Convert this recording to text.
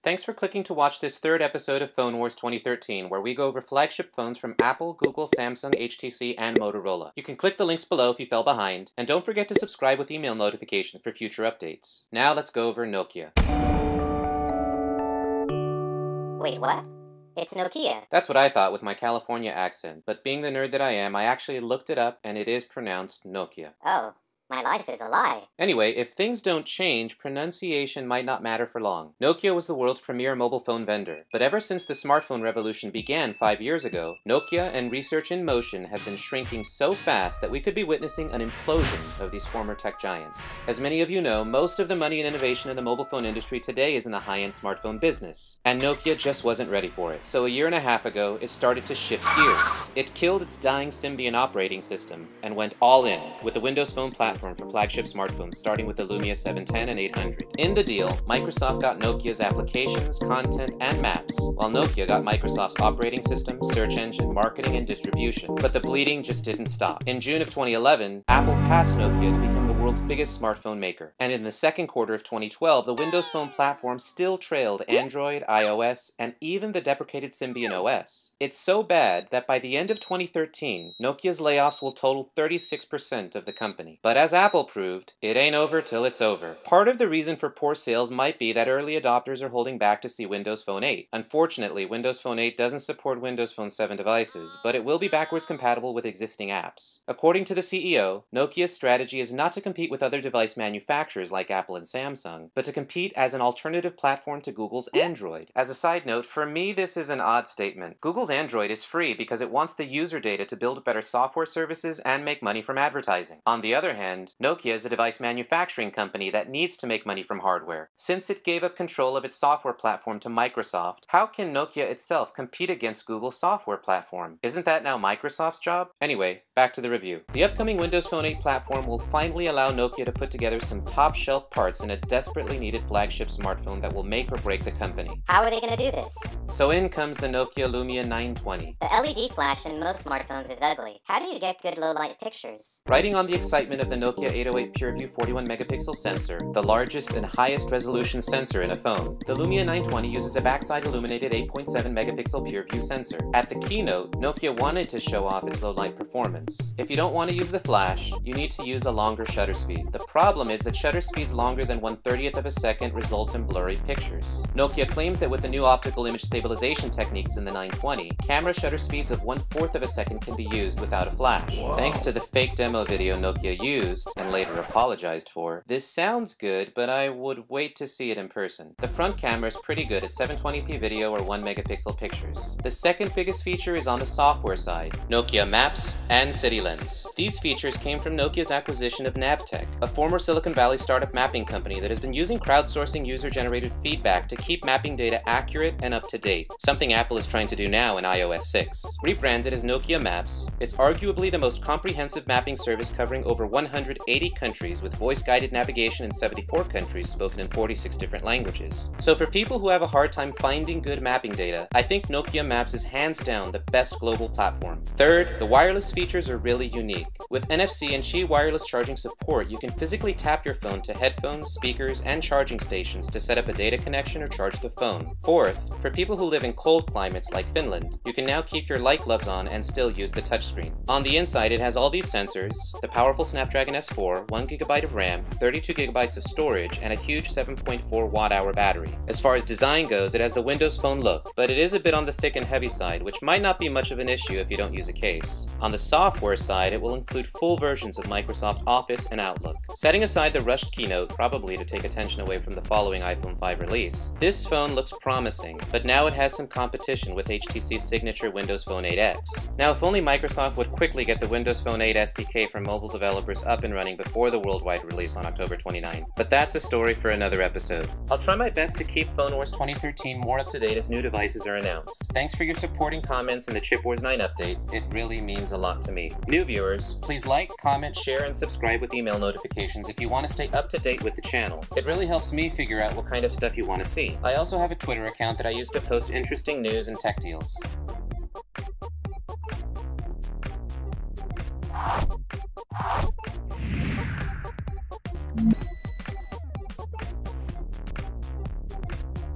Thanks for clicking to watch this third episode of Phone Wars 2013, where we go over flagship phones from Apple, Google, Samsung, HTC, and Motorola. You can click the links below if you fell behind, and don't forget to subscribe with email notifications for future updates. Now let's go over Nokia. Wait, what? It's Nokia. That's what I thought with my California accent, but being the nerd that I am, I actually looked it up and it is pronounced Nokia. Oh, my life is a lie. Anyway, if things don't change, pronunciation might not matter for long. Nokia was the world's premier mobile phone vendor, but ever since the smartphone revolution began 5 years ago, Nokia and research in motion have been shrinking so fast that we could be witnessing an implosion of these former tech giants. As many of you know, most of the money and innovation in the mobile phone industry today is in the high-end smartphone business, and Nokia just wasn't ready for it. So a year and a half ago, it started to shift gears. It killed its dying Symbian operating system and went all in with the Windows Phone platform for flagship smartphones, starting with the Lumia 710 and 800. In the deal, Microsoft got Nokia's applications, content, and maps, while Nokia got Microsoft's operating system, search engine, marketing, and distribution. But the bleeding just didn't stop. In June of 2011, Apple passed Nokia to become the world's biggest smartphone maker. And in the second quarter of 2012, the Windows Phone platform still trailed Android, iOS, and even the deprecated Symbian OS. It's so bad that by the end of 2013, Nokia's layoffs will total 36% of the company. But as Apple proved, it ain't over till it's over. Part of the reason for poor sales might be that early adopters are holding back to see Windows Phone 8. Unfortunately, Windows Phone 8 doesn't support Windows Phone 7 devices, but it will be backwards compatible with existing apps. According to the CEO, Nokia's strategy is not to compete with other device manufacturers like Apple and Samsung, but to compete as an alternative platform to Google's Android. As a side note, for me this is an odd statement. Google's Android is free because it wants the user data to build better software services and make money from advertising. On the other hand, Nokia is a device manufacturing company that needs to make money from hardware. Since it gave up control of its software platform to Microsoft, how can Nokia itself compete against Google's software platform? Isn't that now Microsoft's job? Anyway, back to the review. The upcoming Windows Phone 8 platform will finally allow Nokia to put together some top-shelf parts in a desperately needed flagship smartphone that will make or break the company. How are they going to do this? So in comes the Nokia Lumia 920. The LED flash in most smartphones is ugly. How do you get good low-light pictures? Riding on the excitement of the Nokia 808 Pureview 41-megapixel sensor, the largest and highest resolution sensor in a phone, the Lumia 920 uses a backside illuminated 8.7-megapixel Pureview sensor. At the keynote, Nokia wanted to show off its low-light performance. If you don't want to use the flash, you need to use a longer shutter speed. The problem is that shutter speeds longer than 1/30th of a second result in blurry pictures. Nokia claims that with the new optical image stabilization techniques in the 920, camera shutter speeds of 1/4 of a second can be used without a flash. Whoa. Thanks to the fake demo video Nokia used, and later apologized for, this sounds good, but I would wait to see it in person. The front camera is pretty good at 720p video or 1-megapixel pictures. The second biggest feature is on the software side, Nokia Maps and City Lens. These features came from Nokia's acquisition of Navtech, a former Silicon Valley startup mapping company that has been using crowdsourcing user-generated feedback to keep mapping data accurate and up to date, something Apple is trying to do now in iOS 6. Rebranded as Nokia Maps, it's arguably the most comprehensive mapping service covering over 180 countries with voice-guided navigation in 74 countries spoken in 46 different languages. So for people who have a hard time finding good mapping data, I think Nokia Maps is hands down the best global platform. Third, the wireless features are really unique. With NFC and Qi wireless charging support, you can physically tap your phone to headphones, speakers, and charging stations to set up a data connection or charge the phone. Fourth, for people who live in cold climates like Finland, you can now keep your light gloves on and still use the touchscreen. On the inside, it has all these sensors, the powerful Snapdragon S4, 1GB of RAM, 32GB of storage, and a huge 7.4 watt-hour battery. As far as design goes, it has the Windows Phone look, but it is a bit on the thick and heavy side, which might not be much of an issue if you don't use a case. On the software side, it will include full versions of Microsoft Office and Outlook. Setting aside the rushed keynote, probably to take attention away from the following iPhone 5 release, this phone looks promising, but now it has some competition with HTC's signature Windows Phone 8X. Now, if only Microsoft would quickly get the Windows Phone 8 SDK for mobile developers up and running before the worldwide release on October 29. But that's a story for another episode. I'll try my best to keep Phone Wars 2013 more up to date as new devices are announced. Thanks for your supporting comments in the Chip Wars 9 update. It really means a lot to me. New viewers, please like, comment, share, and subscribe with email notifications if you want to stay up to date with the channel. It really helps me figure out what kind of stuff you want to see. I also have a Twitter account that I use to post interesting news and tech deals.